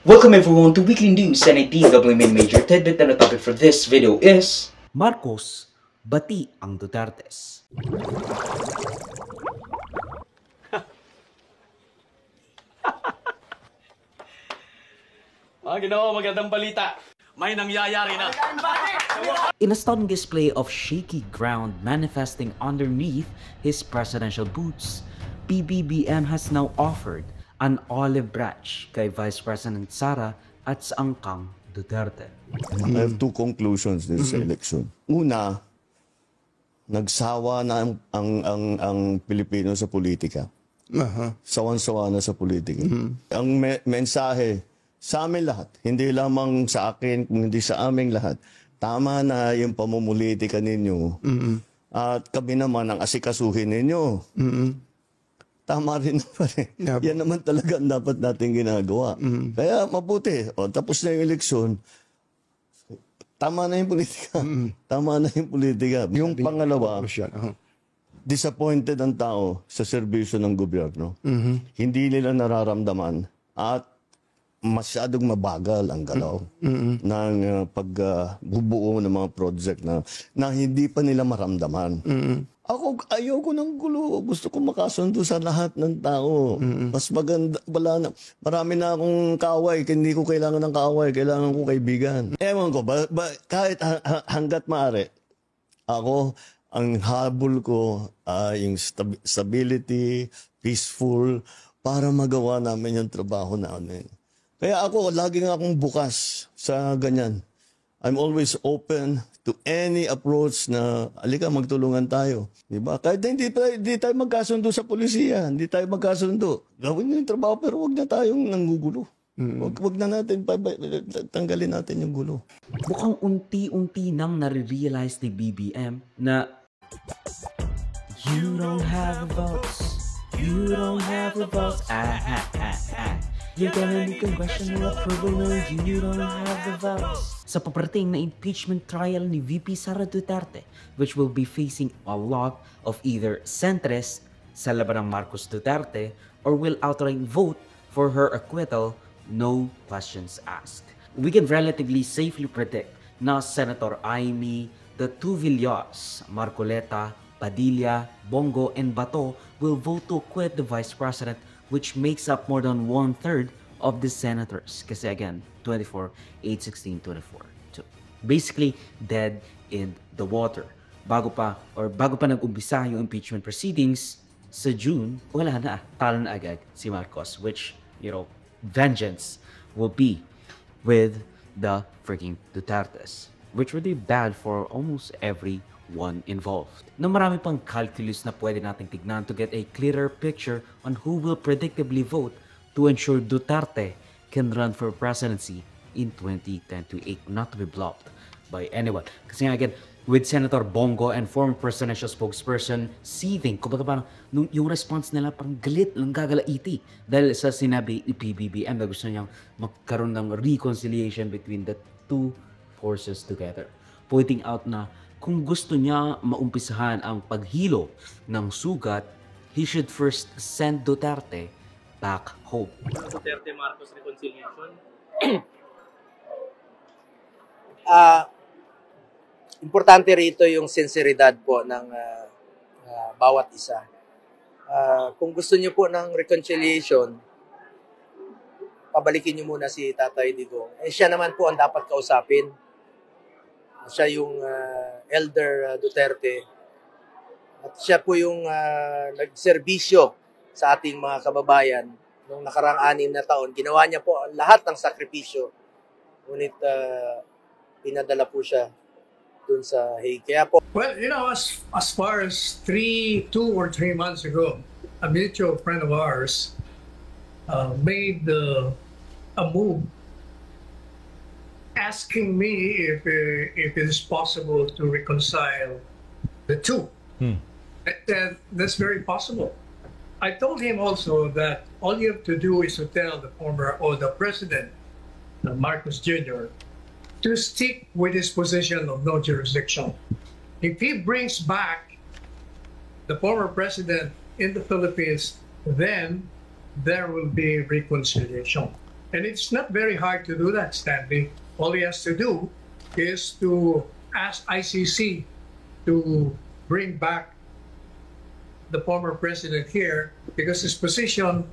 Welcome everyone to Weekly News and a DW Main Major Tidbit, and the topic for this video is Marcos, bati ang Dutertes. Ginoo, magandang balita. May nangyayari na. In a stunning display of shaky ground manifesting underneath his presidential boots, PBBM has now offered an olive branch kay Vice President Sara at sa angkang Duterte. I have two conclusions din sa election. Una, nagsawa na ang Pilipino sa politika. Sawan-sawa na sa politika. Ang mensahe sa amin lahat, hindi lamang sa akin, kundi sa aming lahat, tama na yung pamumulitika ninyo. At kami naman ang asikasuhin ninyo. Tama rin naman eh. Yan naman talaga ang dapat natin ginagawa. Kaya mabuti. O, tapos na yung eleksyon. Tama na yung politika. Tama na yung politika. Yung pangalawa, disappointed ang tao sa serbisyo ng gobyerno. Hindi nila nararamdaman at masyadong mabagal ang galaw ng pagbubuo ng mga project na hindi pa nila maramdaman. Ako, ayoko ng gulo. Gusto ko makasundo sa lahat ng tao. Mas maganda, marami na akong kaaway. Hindi ko kailangan ng kaaway. Kailangan ko kaibigan. Ewan ko, kahit hanggat maaari, ako, ang habol ko ay yung stability, peaceful, para magawa namin yung trabaho namin. Kaya ako, laging akong bukas sa ganyan. I'm always open to any approach na, alika, magtulungan tayo. Diba? Kahit hindi tayo magkasundo sa polisiya, hindi tayo magkasundo. Gawin nyo yung trabaho, pero wag na tayong nanggugulo. Wag na natin, tanggalin natin yung gulo. Mukhang unti-unti nang nare-realize ni BBM na you don't have the votes. You don't have the votes. You're gonna need congressional approval when you don't have the votes. Sa paparating na impeachment trial ni VP Sara Duterte, which will be facing a lot of either centrists sa laban ng Marcos Duterte or will outright vote for her acquittal, no questions asked. We can relatively safely predict na Senator Amy, the two Villas, Marcoleta, Padilla, Bongo, and Bato will vote to acquit the Vice President, which makes up more than 1/3 of the senators. Kasi again, 24, 8, 16, 24. So, basically, dead in the water. Bago pa nag-umpisa yung impeachment proceedings, sa June, wala na, talo na agad si Marcos, which, vengeance will be with the freaking Dutertes, which would be bad for almost everyone involved. Na marami pang calculus na pwede nating tignan to get a clearer picture on who will predictably vote to ensure Duterte can run for presidency in 2028, not to be blocked by anyone. Kasi nga again, with Senator Bongo and former presidential spokesperson seething, kumbaga parang yung response nila parang galit, lang gagalaiti dahil sa sinabi ni PBBM na gusto niyang magkaroon ng reconciliation between the two forces together. Pointing out na kung gusto niya maumpisahan ang paghilo ng sugat, he should first send Duterte back home. Duterte-Marcos reconciliation? Importante rito yung sinseridad po ng bawat isa. Kung gusto niyo po ng reconciliation, pabalikin niyo muna si Tatay Digong. Siya naman po ang dapat kausapin. Siya yung Elder Duterte. At siya po yung nagserbisyo sa ating mga kababayan noong nakaraang 6 na taon. Ginawa niya po lahat ng sakripisyo. Ngunit pinadala po siya dun sa Hague. Kaya po, well, as far as 2 or 3 months ago, a mutual friend of ours made a move asking me if it is possible to reconcile the two. That's very possible. I told him also that all you have to do is to tell the president, Marcos Jr., to stick with his position of no jurisdiction. If he brings back the former president in the Philippines, then there will be reconciliation. And it's not very hard to do that, Stanley. All he has to do is to ask ICC to bring back the former president here, because his position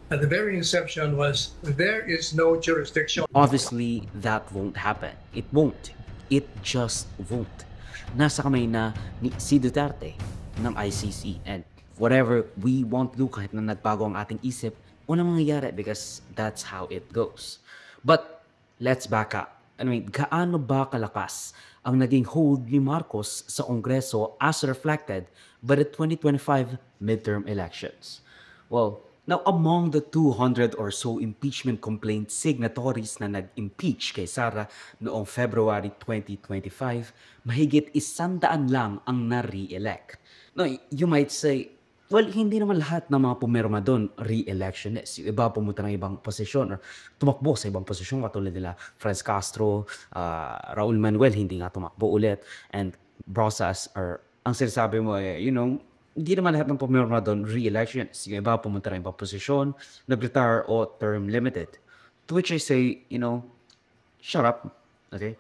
at the very inception was there is no jurisdiction. Obviously, that won't happen. It won't. It just won't. Nasa kamay na ni si Duterte ng ICC, and whatever we want to do, kahit na nagbago ang ating isip, walang mangyayari because that's how it goes. But let's back up. I mean, gaano ba kalakas ang naging hold ni Marcos sa Kongreso as reflected by the 2025 midterm elections? Well, now among the 200 or so impeachment complaint signatories na nag-impeach kay Sara noong February 2025, mahigit 100 lang ang na-re-elect. Now, you might say, well, hindi naman lahat ng mga pumirma doon re-electionist. Yung iba pumunta ng ibang posisyon or tumakbo sa ibang posisyon katulad nila Franz Castro, Raul Manuel, hindi nga tumakbo ulit, and Brosas, or ang sinasabi mo hindi naman lahat ng pumirma doon re-electionist. Yung iba pumunta ng ibang posisyon, nag-retire o term limited. To which I say, shut up, okay?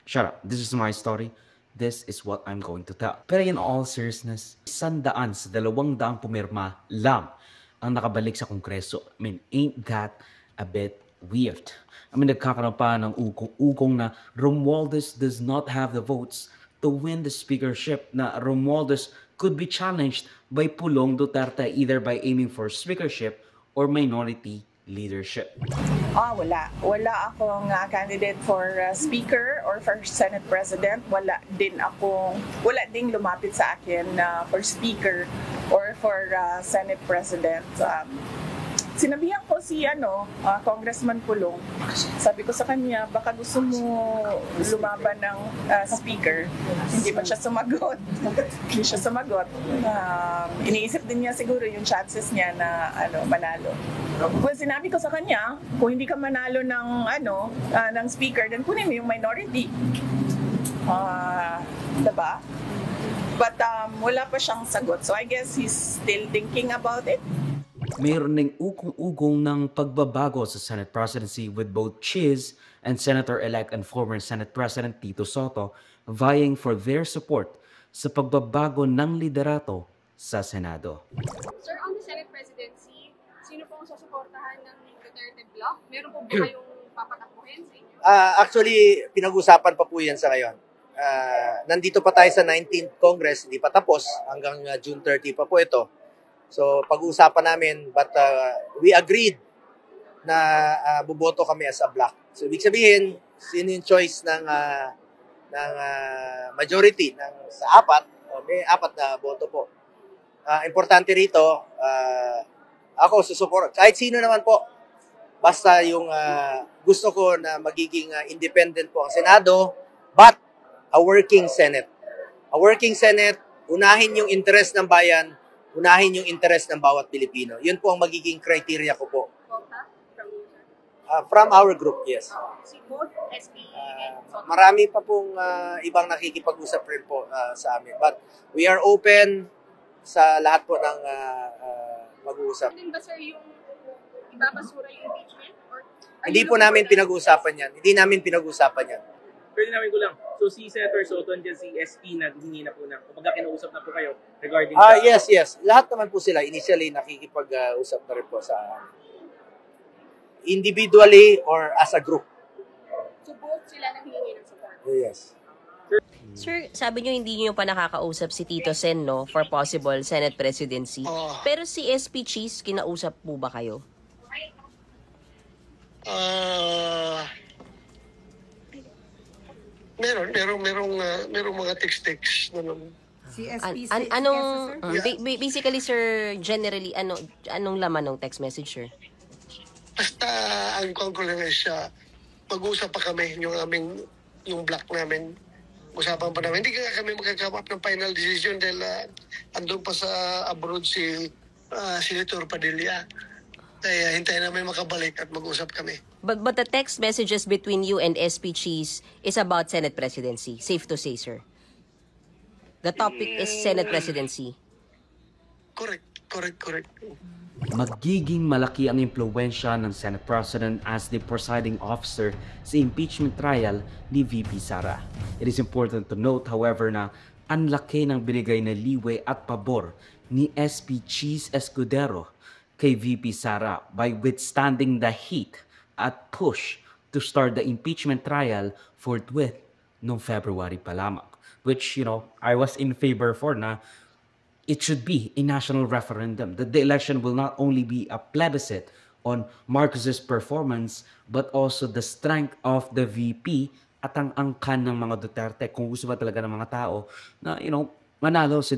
Shut up. This is my story. This is what I'm going to tell. Pero in all seriousness, 100 sa 200 pumirma lang ang nakabalik sa Kongreso. I mean, ain't that a bit weird? I mean, nagkakaroon pa ng ugong na Romualdez does not have the votes to win the speakership, na Romualdez could be challenged by Pulong Duterte either by aiming for speakership or minority leadership. Wala. Wala akong candidate for speaker or for Senate President. Wala ding lumapit sa akin for speaker or for Senate President. Sinabihan ko si Congressman Pulong. Sabi ko sa kanya, baka gusto mo lumaban ng speaker. Hindi man siya sumagot. Hindi siya sumagot. Iniisip din niya siguro yung chances niya na manalo. Well, sinabi ko sa kanya, kung hindi ka manalo ng speaker, then kunin mo yung minority. Diba? But wala pa siyang sagot. So I guess he's still thinking about it. Mayroon ng ugong ng pagbabago sa Senate presidency with both Chiz and Senator-elect and former Senate President Tito Sotto vying for their support sa pagbabago ng liderato sa Senado. Sir, on the Senate presidency, sino po ang susuportahan ng Duterte bloc? Meron po ba kayong papatakbuhin sa inyo? Actually, pinag-usapan pa po yan sa ngayon. Nandito pa tayo sa 19th Congress, hindi pa tapos. Hanggang June 30 pa po ito. So, pag-uusapan namin, but we agreed na buboto kami as a block. So, ibig sabihin, sino yung choice ng majority sa apat, may apat na boto po. Importante rito, ako susuport. Kahit sino naman po, basta yung gusto ko na magiging independent po ang Senado, but a working Senate. A working Senate, unahin yung interest ng bayan, unahin yung interest ng bawat Pilipino. Yun po ang magiging criteria ko po. From our group, yes. Marami pa pong ibang nakikipag-usap rin po sa amin. But we are open sa lahat po ng mag-uusap. Din ba, sir, yung ibabasura yung impeachment? Hindi po namin pinag-uusapan yan. Hindi namin pinag-uusapan yan. Pwede namin ko lang. So si Senator Soto and si SP naghingi na po na. Kumbaga kinausap na po kayo regarding Yes. Lahat naman po sila initially nakikipag-usap na rin po sa individually or as a group. So both sila naghingi ng support? Yes. Sir, sabi nyo hindi nyo pa nakakausap si Tito Sen, no? For possible Senate presidency. Pero si SP Cheese, kinausap po ba kayo? Merong mga text na Si SPC, basically, sir, generally, anong laman ng text message, sir? Basta ang conclusion siya, pag-uusap pa kami yung block namin. Usapan pa namin. Hindi kami magkakama ng final decision dahil andun pa sa abroad si Senator Padilla. Kaya hintayin namin makabalik at mag-usap kami. But the text messages between you and SP Cheese is about Senate presidency. Safe to say, sir. The topic is Senate presidency. Correct. magiging malaki ang impluwensya ng Senate President as the presiding officer sa impeachment trial ni VP Sara. It is important to note, however, na ang laki ng binigay na leeway at pabor ni SP Cheese Escudero kay VP Sara by withstanding the heat at push to start the impeachment trial forthwith noong February pa lamang. Which, I was in favor for na it should be a national referendum. That the election will not only be a plebiscite on Marcos's performance, but also the strength of the VP at ang angkan ng mga Duterte. Kung gusto ba talaga ng mga tao na, manalo si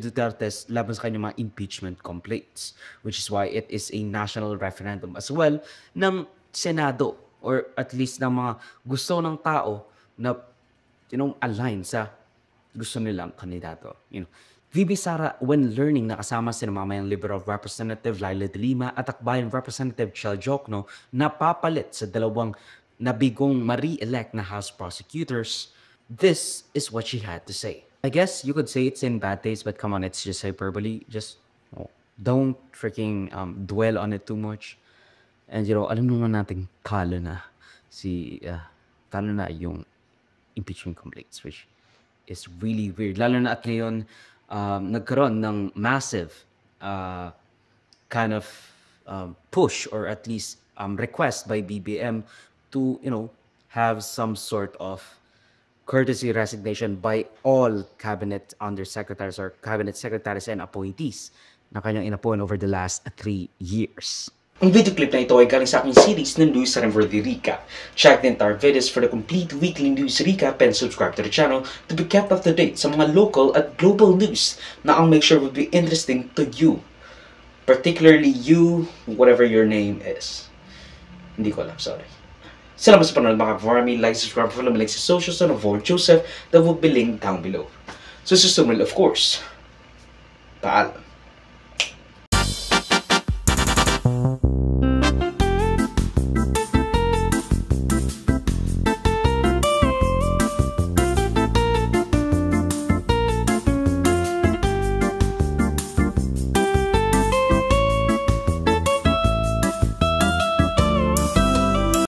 Duterte laban sa kanyang mga impeachment complaints. Which is why it is a national referendum as well ng Senado or at least ng mga gusto ng tao na, align sa gusto nilang kandidato. VP Sara, when learning na kasama si mamayang Liberal Representative Laila de Lima at Akbayan Representative Chel Jokno na papalit sa dalawang nabigong ma-re-elect na House prosecutors, this is what she had to say. I guess you could say it's in bad taste, but come on, it's just hyperbole. Just don't freaking dwell on it too much. And alam naman natin talo na yung impeachment complaints, which is really weird. Lalo na at ngayon, nagkaroon ng massive kind of push or at least request by BBM to, have some sort of courtesy resignation by all cabinet undersecretaries or cabinet secretaries and appointees na kanyang inapuan over the last 3 years. Ang video clip na ito ay galing sa aking series ng News Renworthy Recap. Check the entire videos for the complete weekly news recap and subscribe to the channel to be kept up to date sa mga local at global news na I'll make sure will be interesting to you. Particularly you, whatever your name is. Hindi ko alam, sorry. Salamat sa panonood mga ka-farmy. Like, subscribe, follow me like sa socials and avoid Joseph that will be linked down below. So susunod, of course. Paalam.